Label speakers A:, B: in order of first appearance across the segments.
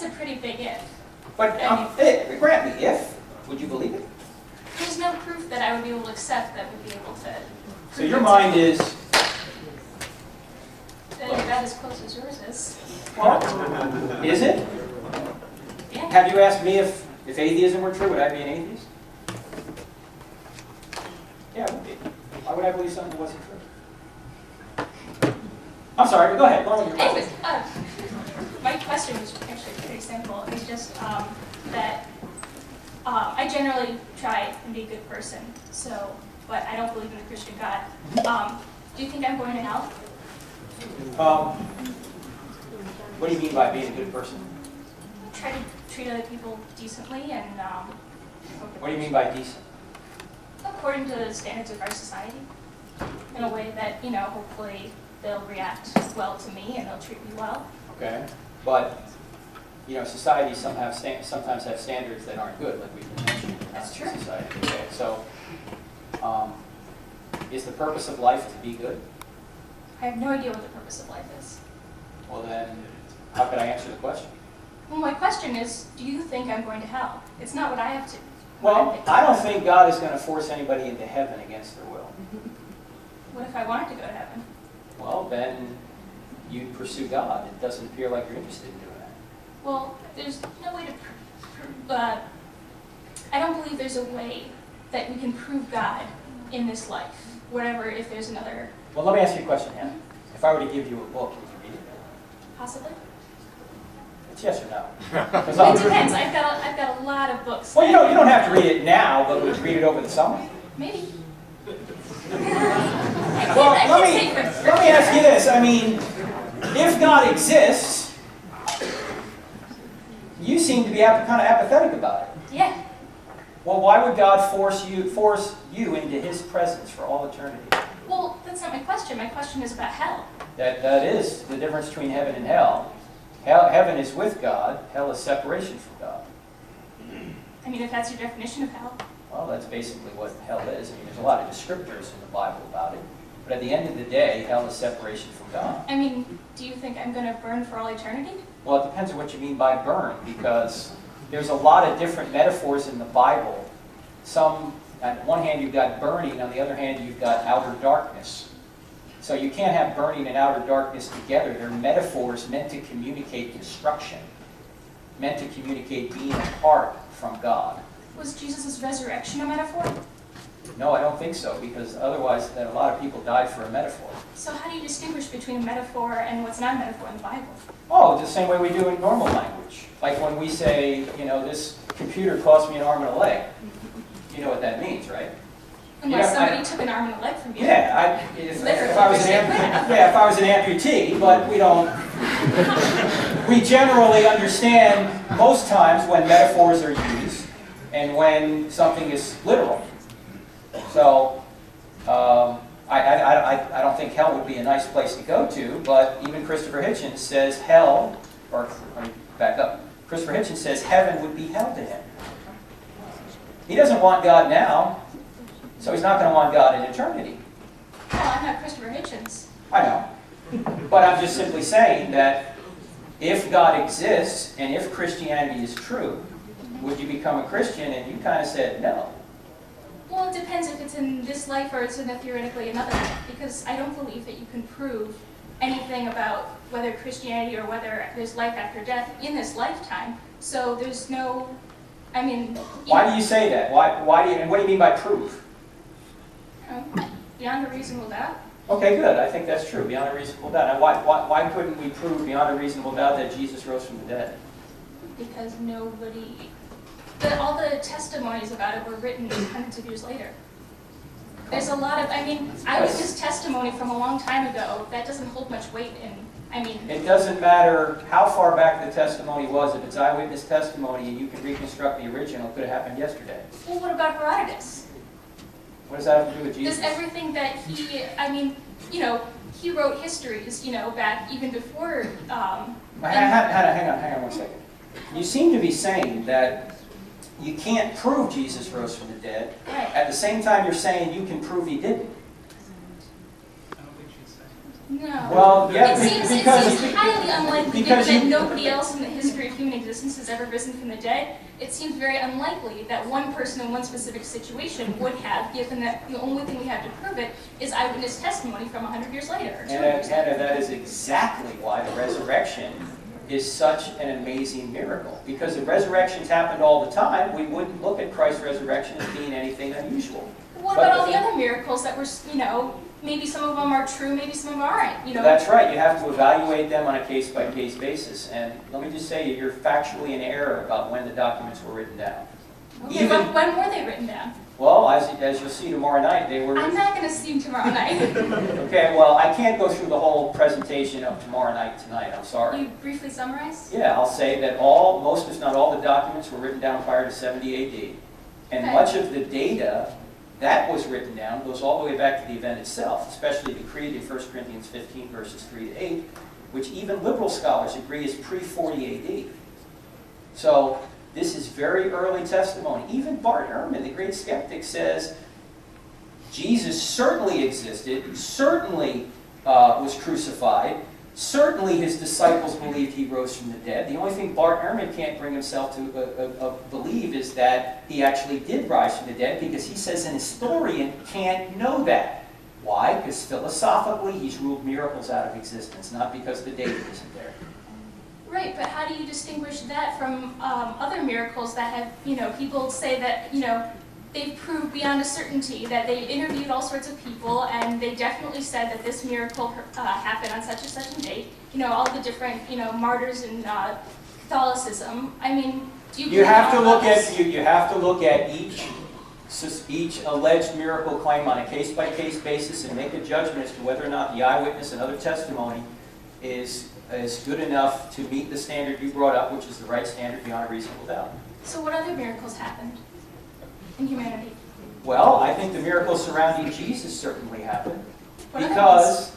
A: a pretty big if.
B: But grant me, if, would you believe it?
A: There's no proof that I would be able to accept that would be able to.
B: So your mind is...
A: About as close as yours is.
B: Well, is it?
A: Yeah.
B: Have you asked me if atheism were true, would I be an atheist? Yeah, I would be. Why would I believe something that wasn't true? I'm sorry, go ahead.
A: Anyways, my question was actually pretty simple. It's just that I generally try and be a good person, but I don't believe in a Christian God. Do you think I'm going to hell?
B: What do you mean by being a good person?
A: Try to treat other people decently and...
B: What do you mean by decent?
A: According to the standards of our society, in a way that, hopefully they'll react well to me and they'll treat me well.
B: Okay, but, societies sometimes have standards that aren't good, like we've been mentioning.
A: That's true.
B: Society. Okay, so, is the purpose of life to be good?
A: I have no idea what the purpose of life is.
B: Well then, how could I answer the question?
A: Well, my question is, do you think I'm going to hell? It's not what I have to.
B: Well, I don't think God is going to force anybody into heaven against their will.
A: What if I wanted to go to heaven?
B: Well, then you'd pursue God. It doesn't appear like you're interested in doing that.
A: Well, there's no way to I don't believe there's a way that we can prove God in this life. Whatever, if there's another...
B: Well, let me ask you a question, Hannah. If I were to give you a book, would you read it?
A: Possibly.
B: It's yes or no?
A: It depends. I've got a lot of books.
B: Well, you don't have to read it now, but would you read it over the summer?
A: Maybe.
B: Well, let me ask you this. I mean, if God exists, you seem to be kind of apathetic about it.
A: Yeah.
B: Well, why would God force you into His presence for all eternity?
A: Well, that's not my question. My question is about hell.
B: That is the difference between heaven and hell. Heaven is with God. Hell is separation from God.
A: I mean, if that's your definition of hell.
B: Well, that's basically what hell is. I mean, there's a lot of descriptors in the Bible about it. But at the end of the day, hell is separation from God.
A: I mean, do you think I'm going to burn for all eternity?
B: Well, it depends on what you mean by burn, because there's a lot of different metaphors in the Bible. Some, on one hand, you've got burning. On the other hand, you've got outer darkness. So you can't have burning and outer darkness together. They're metaphors meant to communicate destruction, meant to communicate being apart from God.
A: Was Jesus' resurrection a metaphor?
B: No, I don't think so, because otherwise a lot of people died for a metaphor.
A: So how do you distinguish between a metaphor and what's not a metaphor in the Bible?
B: Oh, the same way we do in normal language. Like when we say, this computer cost me an arm and a leg. You know what that means, right?
A: Unless somebody took an arm and a leg from you.
B: Yeah, if I was an amputee, but we don't. We generally understand most times when metaphors are used and when something is literal. So I don't think hell would be a nice place to go to, but even Christopher Hitchens says hell, or let me back up. Christopher Hitchens says heaven would be hell to him. He doesn't want God now, so he's not going to want God in eternity.
A: Well, I'm not Christopher Hitchens.
B: I know. But I'm just simply saying that if God exists and if Christianity is true, would you become a Christian? And you kind of said no.
A: Well, it depends if it's in this life or it's in theoretically another life, because I don't believe that you can prove anything about whether Christianity or whether there's life after death in this lifetime. So there's no, I mean...
B: Why do you say that? Why do you, and what do you mean by proof?
A: Beyond a reasonable doubt.
B: Okay, good. I think that's true, beyond a reasonable doubt. And why couldn't we prove beyond a reasonable doubt that Jesus rose from the dead?
A: Because nobody... all the testimonies about it were written hundreds of years later. There's a lot of, eyewitness testimony from a long time ago that doesn't hold much weight in, It
B: doesn't matter how far back the testimony was. If it's eyewitness testimony and you can reconstruct the original, it could have happened yesterday.
A: Well, what about Herodotus?
B: What does that have to do with Jesus?
A: Does everything that he, he wrote histories, back even before...
B: Hang on 1 second. You seem to be saying that you can't prove Jesus rose from the dead.
A: Right.
B: At the same time, you're saying you can prove he didn't.
A: No.
B: Well, yeah,
A: it seems highly unlikely, given that nobody else in the history of human existence has ever risen from the dead. It seems very unlikely that one person in one specific situation would have, given that the only thing we have to prove it is eyewitness testimony from 100 years later. Or 200 years later.
B: And that is exactly why the resurrection is such an amazing miracle. Because if resurrections happened all the time, we wouldn't look at Christ's resurrection as being anything unusual.
A: What about all the other miracles that were, maybe some of them are true, maybe some of them aren't,
B: That's right. You have to evaluate them on a case-by-case basis. And let me just say, you're factually in error about when the documents were written down.
A: Okay, when were they written down?
B: Well, as you'll see tomorrow night, they were...
A: I'm not going to see them tomorrow night.
B: Okay, well, I can't go through the whole presentation of tomorrow night tonight. I'm sorry.
A: Will you briefly summarize?
B: Yeah, I'll say that most, if not all, the documents were written down prior to 70 AD. And much of the data that was written down goes all the way back to the event itself, especially the creed in 1 Corinthians 15, verses 3 to 8, which even liberal scholars agree is pre-40 AD. So this is very early testimony. Even Bart Ehrman, the great skeptic, says Jesus certainly existed, certainly was crucified, certainly his disciples believed he rose from the dead. The only thing Bart Ehrman can't bring himself to believe is that he actually did rise from the dead, because he says an historian can't know that. Why? Because philosophically he's ruled miracles out of existence, not because the data isn't there.
A: Right, but how do you distinguish that from other miracles that have, people say that, they've proved beyond a certainty that they interviewed all sorts of people and they definitely said that this miracle happened on such and such a date. All the different, martyrs in Catholicism. I mean, do you
B: have to look at you have to look at each alleged miracle claim on a case-by-case basis and make a judgment as to whether or not the eyewitness and other testimony is good enough to meet the standard you brought up, which is the right standard beyond a reasonable doubt.
A: So what other miracles happened in humanity?
B: Well, I think the miracles surrounding Jesus certainly happened.
A: What
B: because,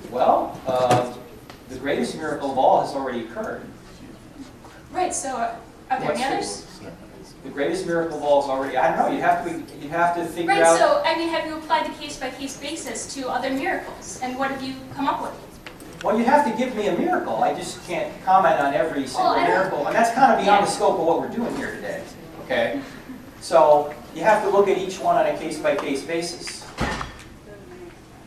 B: well, the greatest miracle of all has already occurred.
A: Right, so are there any others?
B: The greatest miracle of all is already, I don't know, you'd have to figure out...
A: Right, so, have you applied the case-by-case basis to other miracles? And what have you come up with?
B: Well, you have to give me a miracle. I just can't comment on every single miracle. And that's kind of beyond the scope of what we're doing here today. Okay? So, you have to look at each one on a case-by-case basis.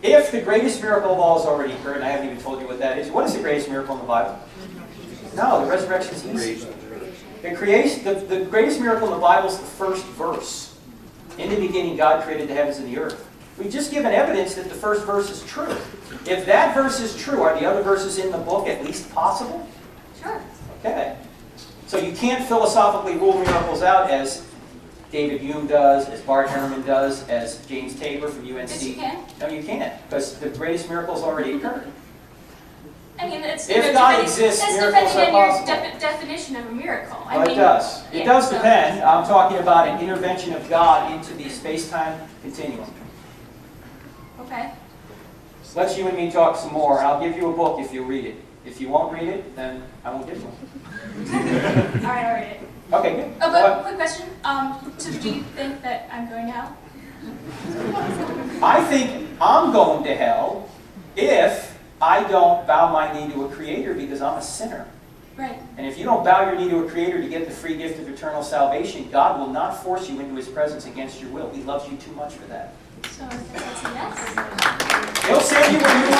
B: If the greatest miracle of all has already occurred, and I haven't even told you what that is, what is the greatest miracle in the Bible? No, the resurrection is easy. The greatest miracle in the Bible is the first verse. In the beginning, God created the heavens and the earth. We've just given evidence that the first verse is true. If that verse is true, are the other verses in the book at least possible?
A: Sure.
B: Okay. So you can't philosophically rule miracles out as David Hume does, as Bart Ehrman does, as James Tabor from UNC.
A: Yes, you can.
B: No, you can't, because the greatest miracles already occurred.
A: I mean, it's
B: if God exists, miracles are possible.
A: Your definition of a miracle.
B: Well, it does. It does depend. I'm talking about an intervention of God into the space-time continuum.
A: Okay.
B: Let you and me talk some more, and I'll give you a book if you read it. If you won't read it, then I won't give you one.
A: All right, I'll read it.
B: Okay, good.
A: Oh, but quick question. So do you think that I'm going to hell?
B: I think I'm going to hell if I don't bow my knee to a creator, because I'm a sinner.
A: Right. And
B: if you don't bow your knee to a creator to get the free gift of eternal salvation, God will not force you into his presence against your will. He loves you too much for that.
A: So that's a yes?
B: He'll send you when you